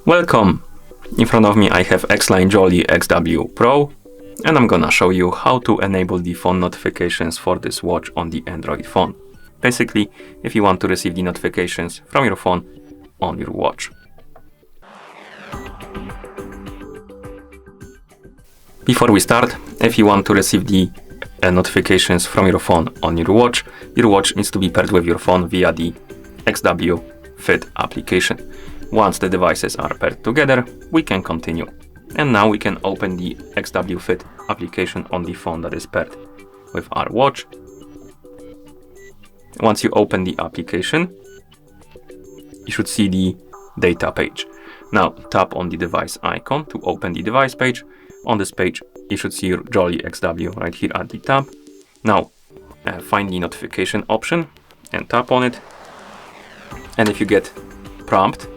Welcome! In front of me I have X-Line Joli XW Pro, and I'm gonna show you how to enable the phone notifications for this watch on the Android phone. Basically, if you want to receive the notifications from your phone on your watch. Before we start, if you want to receive the notifications from your phone on your watch needs to be paired with your phone via the XW Fit application. Once the devices are paired together, we can continue. And now we can open the XW Fit application on the phone that is paired with our watch. Once you open the application, you should see the data page. Now tap on the device icon to open the device page. On this page, you should see your Joli XW right here at the top. Now find the notification option and tap on it. And if you get prompt,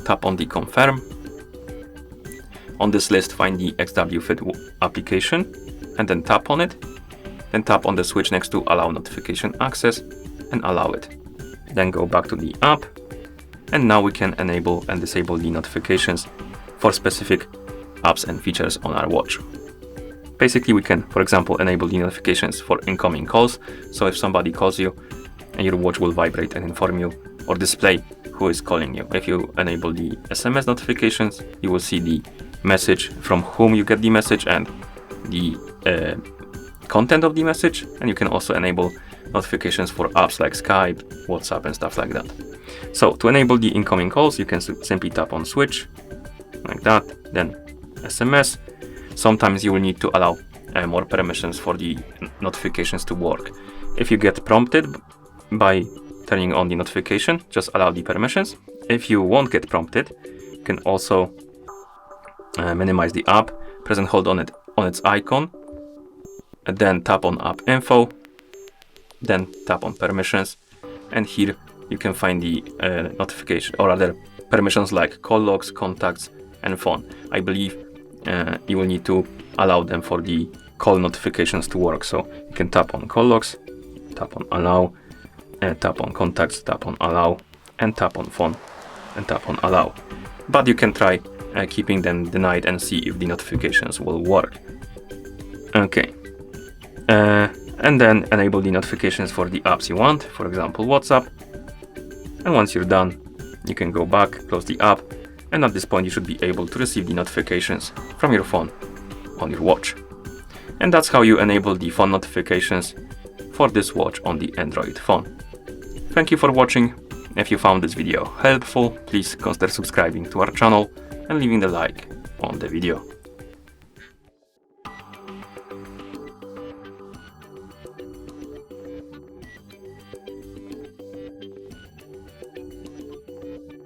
tap on the confirm. On this list, find the XW Fit application and then tap on it. Then tap on the switch next to allow notification access and allow it. Then go back to the app, and now we can enable and disable the notifications for specific apps and features on our watch. Basically, we can, for example, enable the notifications for incoming calls. So if somebody calls you, and your watch will vibrate and inform you or display who is calling you. If you enable the SMS notifications, you will see the message from whom you get the message and the content of the message. And you can also enable notifications for apps like Skype, WhatsApp, and stuff like that. So to enable the incoming calls, you can simply tap on switch like that, then SMS. Sometimes you will need to allow more permissions for the notifications to work. If you get prompted by turning on the notification, just allow the permissions. If you won't get prompted, you can also minimize the app, press and hold on its icon, and then tap on app info, then tap on permissions, and here you can find the notification or other permissions like call logs, contacts, and phone. I believe you will need to allow them for the call notifications to work. So you can tap on call logs, tap on allow, tap on contacts, tap on allow, and tap on phone, and tap on allow. But you can try keeping them denied and see if the notifications will work. Okay. And then enable the notifications for the apps you want, for example, WhatsApp. And once you're done, you can go back, close the app, and at this point you should be able to receive the notifications from your phone on your watch. And that's how you enable the phone notifications for this watch on the Android phone. Thank you for watching. If you found this video helpful, please consider subscribing to our channel and leaving a like on the video.